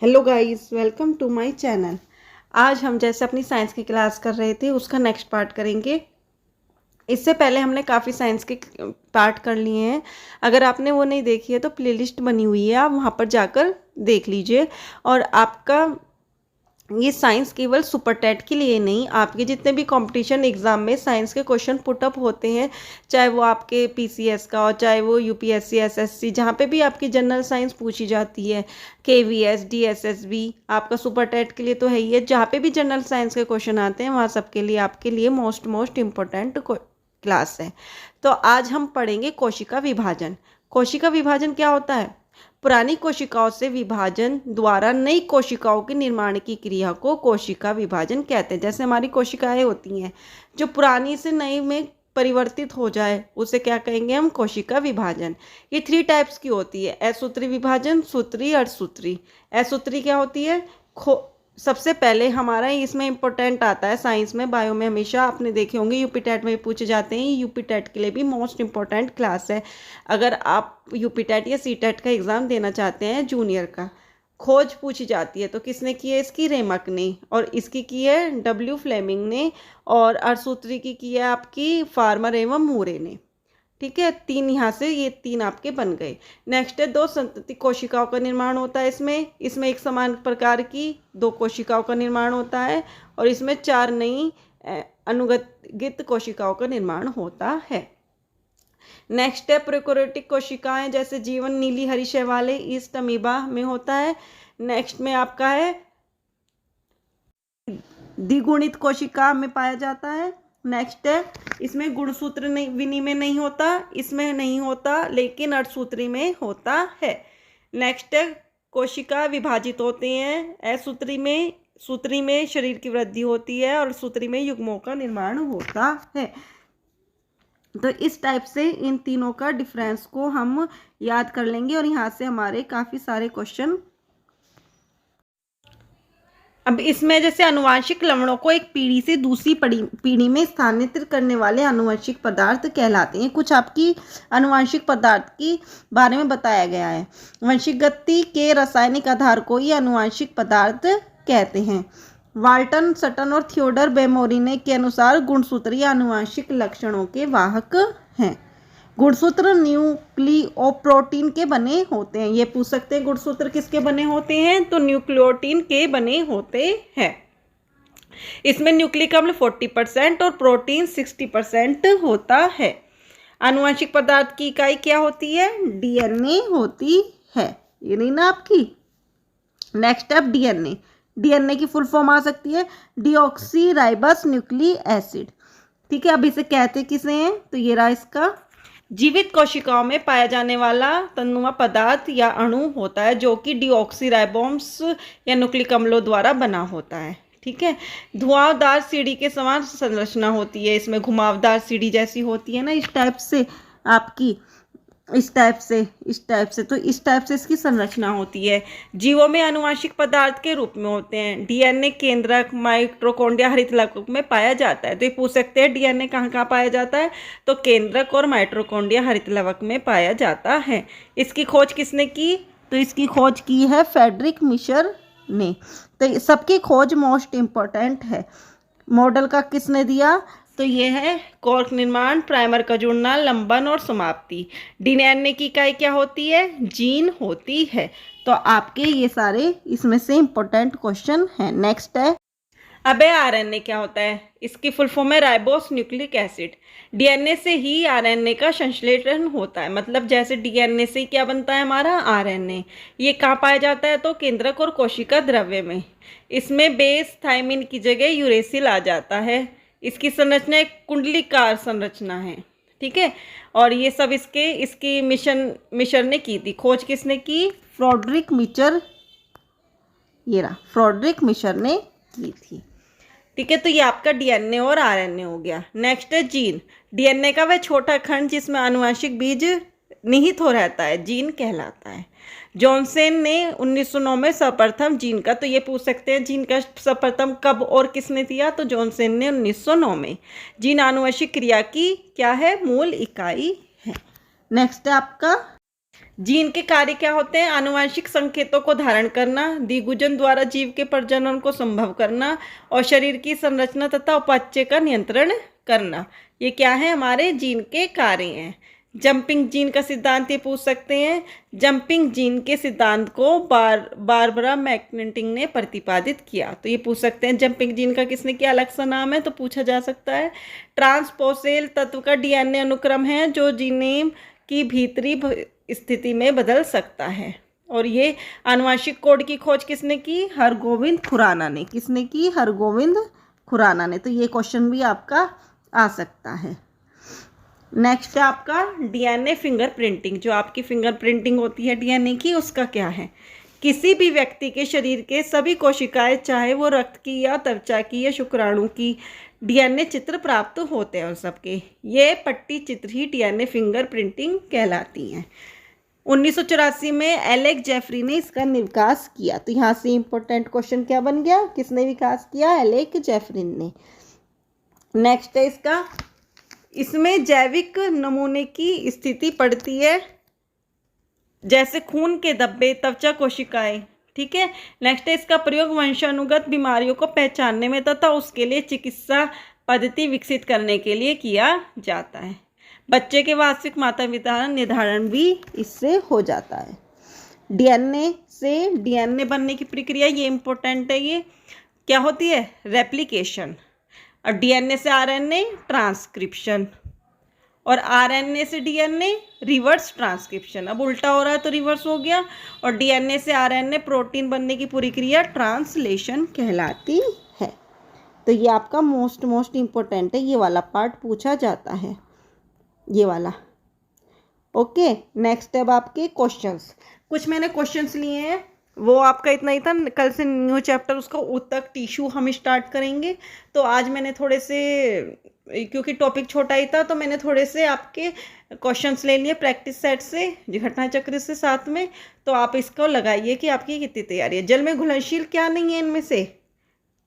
Hello guys, welcome to my channel. आज हम जैसे अपनी साइंस की क्लास कर रहे थे उसका नेक्स्ट पार्ट करेंगे। इससे पहले हमने काफ़ी साइंस के पार्ट कर लिए हैं। अगर आपने वो नहीं देखी है तो प्लेलिस्ट बनी हुई है, आप वहाँ पर जाकर देख लीजिए। और आपका ये साइंस केवल सुपर टेट के लिए नहीं, आपके जितने भी कंपटीशन एग्ज़ाम में साइंस के क्वेश्चन पुटअप होते हैं, चाहे वो आपके पीसीएस का हो, चाहे वो यूपीएससी एसएससी, जहाँ पे भी आपकी जनरल साइंस पूछी जाती है, केवीएस डीएसएसबी, आपका सुपर टेट के लिए तो है ही है। जहाँ पे भी जनरल साइंस के क्वेश्चन आते हैं वहाँ सबके लिए आपके लिए मोस्ट इम्पोर्टेंट क्लास है। तो आज हम पढ़ेंगे कोशिका विभाजन। कोशिका विभाजन क्या होता है? पुरानी कोशिकाओं से विभाजन द्वारा नई कोशिकाओं के निर्माण की क्रिया को कोशिका विभाजन कहते हैं। जैसे हमारी कोशिकाएं होती हैं, जो पुरानी से नई में परिवर्तित हो जाए उसे क्या कहेंगे हम? कोशिका विभाजन। ये 3 टाइप्स की होती है, असूत्री विभाजन, सूत्री, अर्धसूत्री। असूत्री क्या होती है? सबसे पहले हमारा इसमें इंपॉर्टेंट आता है साइंस में, बायो में हमेशा आपने देखे होंगे, यूपी टेट में पूछे जाते हैं। यूपी टेट के लिए भी मोस्ट इंपॉर्टेंट क्लास है। अगर आप यूपी टेट या सी टेट का एग्ज़ाम देना चाहते हैं जूनियर का, खोज पूछी जाती है तो किसने की है? इसकी रेमक ने, और इसकी की है डब्ल्यू फ्लेमिंग ने, और अर्धसूत्री की है आपकी फार्मर एवं मूरे ने। ठीक है, 3 यहाँ से ये 3 आपके बन गए। नेक्स्ट है 2 संतति कोशिकाओं का निर्माण होता है। इसमें एक समान प्रकार की 2 कोशिकाओं का निर्माण होता है, और इसमें 4 नई अनुगत कोशिकाओं का निर्माण होता है। नेक्स्ट है प्रोकैरियोटिक कोशिकाएं, जैसे जीवन नीली हरी शैवाले, ईस्ट अमीबा में होता है। नेक्स्ट में आपका है द्विगुणित कोशिका में पाया जाता है। नेक्स्ट है इसमें गुणसूत्र विनिमय नहीं होता, इसमें नहीं होता, लेकिन अर्धसूत्री में होता है। नेक्स्ट है कोशिका विभाजित होते हैं। सूत्री में शरीर की वृद्धि होती है, और सूत्री में युग्मों का निर्माण होता है। तो इस टाइप से इन तीनों का डिफरेंस को हम याद कर लेंगे, और यहाँ से हमारे काफ़ी सारे क्वेश्चन। अब इसमें जैसे अनुवांशिक लवणों को एक पीढ़ी से दूसरी पीढ़ी में स्थानांतरित करने वाले अनुवांशिक पदार्थ कहलाते हैं। कुछ आपकी अनुवांशिक पदार्थ के बारे में बताया गया है। वंशिक गति के रासायनिक आधार को ये अनुवांशिक पदार्थ कहते हैं। वाल्टन, सटन और थियोडर बेमोरिने के अनुसार गुणसूत्र या अनुवांशिक लक्षणों के वाहक हैं। गुणसूत्र न्यूक्लियोप्रोटीन के बने होते हैं। ये पूछ सकते हैं गुणसूत्र किसके बने होते हैं? तो न्यूक्लियोटीन के बने होते हैं। इसमें न्यूक्लिक अम्ल 40% और प्रोटीन 60% होता है। आनुवंशिक पदार्थ की इकाई क्या होती है? डीएनए होती है। ये नहीं ना आपकी। नेक्स्ट अब डीएनए की फुल फॉर्म आ सकती है डीऑक्सी राइबोस न्यूक्लिक एसिड। ठीक है, अब इसे कहते किसे हैं? तो ये रहा इसका। जीवित कोशिकाओं में पाया जाने वाला तनुमा पदार्थ या अणु होता है, जो कि डीऑक्सीराइबोस या न्यूक्लिक अम्लों द्वारा बना होता है। ठीक है, धुआंधार सीढ़ी के समान संरचना होती है। इसमें घुमावदार सीढ़ी जैसी होती है ना, इस टाइप से आपकी, इस टाइप से तो इस टाइप से इसकी संरचना होती है। जीवों में आनुवंशिक पदार्थ के रूप में होते हैं। डीएनए केंद्रक, माइटोकॉन्ड्रिया, हरित लवक में पाया जाता है। तो ये पूछ सकते हैं डीएनए कहाँ कहाँ पाया जाता है? तो केंद्रक और माइटोकॉन्ड्रिया, हरित लवक में पाया जाता है। इसकी खोज किसने की? तो इसकी खोज की है फ्रेडरिक मिशर ने। तो सबकी खोज मोस्ट इम्पोर्टेंट है। मॉडल का किसने दिया? तो ये है कॉर्क निर्माण, प्राइमर का जुड़ना, लंबन और समाप्ति। डीएनए की इकाई क्या होती है? जीन होती है। तो आपके ये सारे इसमें से इम्पोर्टेंट क्वेश्चन हैं। नेक्स्ट है अब आरएनए क्या होता है? इसकी फुल फॉर्म है राइबोस न्यूक्लिक एसिड। डीएनए से ही आरएनए का संश्लेषण होता है, मतलब जैसे डीएनए से क्या बनता है हमारा? आरएनए। ये कहाँ पाया जाता है? तो केंद्रक और कोशिका द्रव्य में। इसमें बेस थायमिन की जगह यूरेसिल आ जाता है। इसकी संरचना एक कुंडलीकार संरचना है। ठीक है, और ये सब इसकी मिशर ने की थी। खोज किसने की? Friedrich Miescher. ये रहा, फ्रेडरिक मिशर ने की थी। ठीक है, तो ये आपका डीएनए और आरएनए हो गया। नेक्स्ट है जीन। डीएनए का वह छोटा खंड जिसमें आनुवंशिक बीज निहित हो रहता है, जीन कहलाता है। जॉनसन ने 1909 में सर्वप्रथम जीन का, तो ये पूछ सकते हैं जीन का सर्वप्रथम कब और किसने दिया? तो जॉनसन ने 1909 में। जीन आनुवंशिक क्रिया की क्या है? मूल इकाई है। नेक्स्ट है आपका जीन के कार्य क्या होते हैं? आनुवंशिक संकेतों को धारण करना, द्विगुजन द्वारा जीव के प्रजनन को संभव करना और शरीर की संरचना तथा उपापचय का नियंत्रण करना। ये क्या है? हमारे जीन के कार्य हैं। जंपिंग जीन का सिद्धांत ये पूछ सकते हैं। जंपिंग जीन के सिद्धांत को बारबरा मैकनिंटिंग ने प्रतिपादित किया। तो ये पूछ सकते हैं जंपिंग जीन का किसने किया, अलग सा नाम है तो पूछा जा सकता है। ट्रांसपोसेल तत्व का डीएनए अनुक्रम है जो जीन की भीतरी स्थिति में बदल सकता है। और ये आनुवंशिक कोड की खोज किसने की? हरगोविंद खुराना ने। किसने की? हरगोविंद खुराना ने। तो ये क्वेश्चन भी आपका आ सकता है। नेक्स्ट है आपका डीएनए फिंगरप्रिंटिंग। जो आपकी फिंगरप्रिंटिंग होती है डीएनए की, उसका क्या है? किसी भी व्यक्ति के शरीर के सभी कोशिकाएं, चाहे वो रक्त की या त्वचा की या शुक्राणु की, डीएनए चित्र प्राप्त होते हैं उन सबके। ये पट्टी चित्र ही डीएनए फिंगरप्रिंटिंग कहलाती हैं। 1984 में एलेक जेफरी ने इसका विकास किया। तो यहाँ से इंपॉर्टेंट क्वेश्चन क्या बन गया? किसने विकास किया? एलेक जेफरी ने। नेक्स्ट है इसका, इसमें जैविक नमूने की स्थिति पड़ती है, जैसे खून के धब्बे, त्वचा कोशिकाएं। ठीक है। नेक्स्ट है इसका प्रयोग वंशानुगत बीमारियों को पहचानने में तथा उसके लिए चिकित्सा पद्धति विकसित करने के लिए किया जाता है। बच्चे के वास्तविक माता पिता निर्धारण भी इससे हो जाता है। डीएनए से डीएनए बनने की प्रक्रिया, ये इंपॉर्टेंट है। ये क्या होती है? रेप्लिकेशन। और डीएनए से आरएनए ट्रांसक्रिप्शन, और आरएनए से डीएनए रिवर्स ट्रांसक्रिप्शन। अब उल्टा हो रहा है तो रिवर्स हो गया। और डीएनए से आरएनए प्रोटीन बनने की पूरी क्रिया ट्रांसलेशन कहलाती है। तो ये आपका मोस्ट इम्पोर्टेंट है, ये वाला पार्ट पूछा जाता है, ये वाला। ओके। नेक्स्ट अब आपके क्वेश्चंस, कुछ मैंने क्वेश्चंस लिए हैं, वो आपका इतना ही था। कल से न्यू चैप्टर उसका ऊतक टिश्यू हम स्टार्ट करेंगे। तो आज मैंने थोड़े से, क्योंकि टॉपिक छोटा ही था, तो मैंने थोड़े से आपके क्वेश्चंस ले लिए प्रैक्टिस सेट से, घटना चक्र से साथ में। तो आप इसको लगाइए कि आपकी कितनी तैयारी है। जल में घुलनशील क्या नहीं है इनमें से?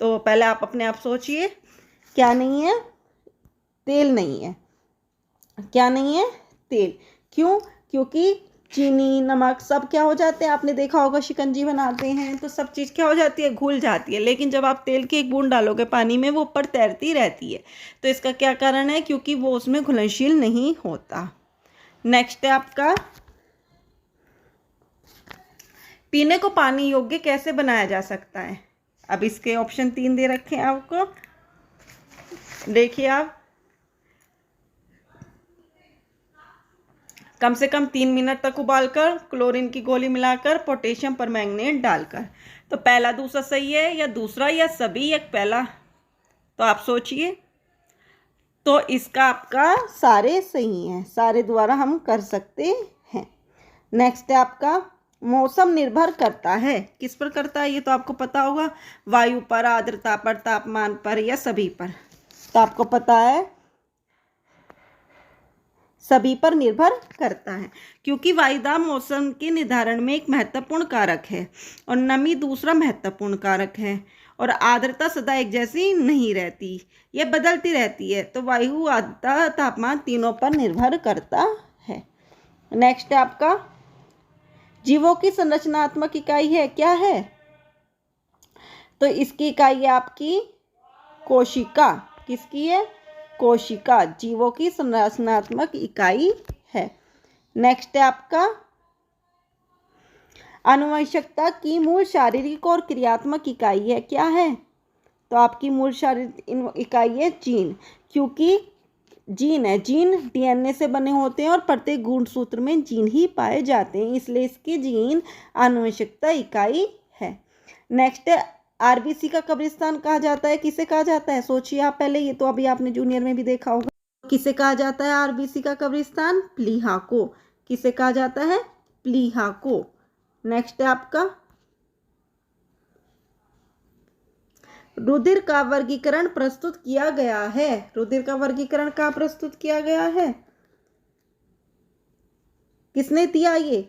तो पहले आप अपने आप सोचिए, क्या नहीं है? तेल नहीं है। क्या नहीं है? तेल। क्यों? क्योंकि चीनी, नमक सब क्या हो जाते हैं? आपने देखा होगा शिकंजी बनाते हैं तो सब चीज़ क्या हो जाती है? घुल जाती है। लेकिन जब आप तेल की एक बूंद डालोगे पानी में, वो ऊपर तैरती रहती है। तो इसका क्या कारण है? क्योंकि वो उसमें घुलनशील नहीं होता। नेक्स्ट है आपका, पीने को पानी योग्य कैसे बनाया जा सकता है? अब इसके ऑप्शन 3 दे रखे हैं आपको, देखिए आप। कम से कम 3 मिनट तक उबालकर, क्लोरीन की गोली मिलाकर, पोटेशियम परमैंगनेट डालकर। तो पहला दूसरा सही है, या दूसरा, या सभी, या पहला? तो आप सोचिए। तो इसका आपका सारे सही हैं, सारे द्वारा हम कर सकते हैं। नेक्स्ट है आपका, मौसम निर्भर करता है। किस पर करता है? ये तो आपको पता होगा, वायु पर, आर्द्रता पर, तापमान पर, या सभी पर। तो आपको पता है सभी पर निर्भर करता है, क्योंकि वायुदाब मौसम के निर्धारण में एक महत्वपूर्ण कारक है और नमी दूसरा महत्वपूर्ण कारक है। और आर्द्रता सदा एक जैसी नहीं रहती, यह बदलती रहती है। तो वायु, आर्द्रता, तापमान तीनों पर निर्भर करता है। नेक्स्ट है आपका, जीवों की संरचनात्मक इकाई है, क्या है? तो इसकी इकाई है आपकी कोशिका। किसकी है? कोशिका जीवों की संरचनात्मक इकाई है। नेक्स्ट है आपका, आनुवंशिकता की मूल शारीरिक और क्रियात्मक इकाई है, क्या है? तो आपकी मूल शारीरिक इकाई है जीन, क्योंकि जीन है, जीन डीएनए से बने होते हैं और प्रत्येक गुणसूत्र में जीन ही पाए जाते हैं, इसलिए इसकी जीन आनुवंशिकता इकाई है। नेक्स्ट है, आरबीसी का कब्रिस्तान कहा जाता है, किसे कहा जाता है? सोचिए आप पहले, ये तो अभी आपने जूनियर में भी देखा होगा। किसे कहा जाता है आरबीसी का कब्रिस्तान? प्लीहा को। किसे कहा जाता है? प्लीहा को। नेक्स्ट है आपका, रुधिर का वर्गीकरण प्रस्तुत किया गया है। रुधिर का वर्गीकरण कहाँ प्रस्तुत किया गया है? किसने दिया ये?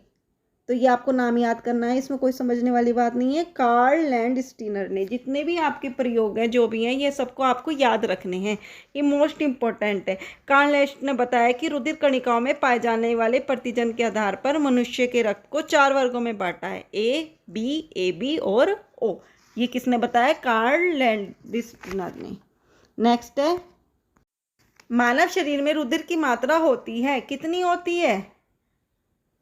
तो ये आपको नाम याद करना है, इसमें कोई समझने वाली बात नहीं है। कार्ल लैंडस्टीनर ने, जितने भी आपके प्रयोग हैं जो भी हैं ये सबको आपको याद रखने हैं, ये मोस्ट इंपॉर्टेंट है। कार्ल लैंडस्टीनर ने बताया कि रुधिर कणिकाओं में पाए जाने वाले प्रतिजन के आधार पर मनुष्य के रक्त को 4 वर्गों में बांटा है, ए बी और ओ। ये किसने बताया? कार्ल लैंडस्टीनर ने। नेक्स्ट है, मानव शरीर में रुधिर की मात्रा होती है, कितनी होती है?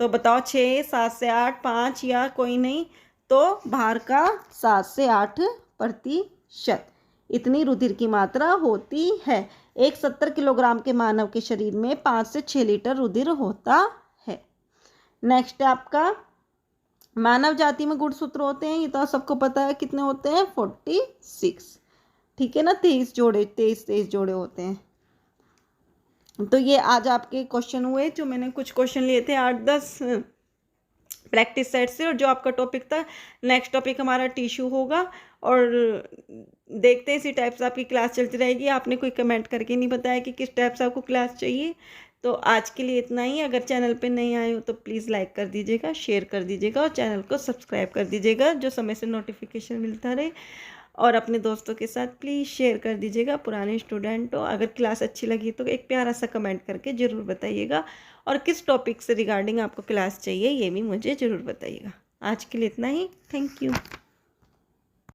तो बताओ 6, 7 से 8, 5 या कोई नहीं? तो बाहर का 7 से 8%, इतनी रुधिर की मात्रा होती है। एक 70 किलोग्राम के मानव के शरीर में 5 से 6 लीटर रुधिर होता है। नेक्स्ट है आपका, मानव जाति में गुणसूत्र होते हैं, ये तो सबको पता है, कितने होते हैं? 46, ठीक है ना। 23 जोड़े होते हैं। तो ये आज आपके क्वेश्चन हुए, जो मैंने कुछ क्वेश्चन लिए थे 8-10 प्रैक्टिस सेट से, और जो आपका टॉपिक था। नेक्स्ट टॉपिक हमारा टिश्यू होगा, और देखते हैं इसी टाइप से आपकी क्लास चलती रहेगी। आपने कोई कमेंट करके नहीं बताया कि किस टाइप से आपको क्लास चाहिए। तो आज के लिए इतना ही। अगर चैनल पे नहीं आए हो तो प्लीज़ लाइक कर दीजिएगा, शेयर कर दीजिएगा और चैनल को सब्सक्राइब कर दीजिएगा, जो समय से नोटिफिकेशन मिलता रहे। और अपने दोस्तों के साथ प्लीज़ शेयर कर दीजिएगा। पुराने स्टूडेंट हो, अगर क्लास अच्छी लगी तो एक प्यारा सा कमेंट करके ज़रूर बताइएगा, और किस टॉपिक से रिगार्डिंग आपको क्लास चाहिए ये भी मुझे ज़रूर बताइएगा। आज के लिए इतना ही। Thank you.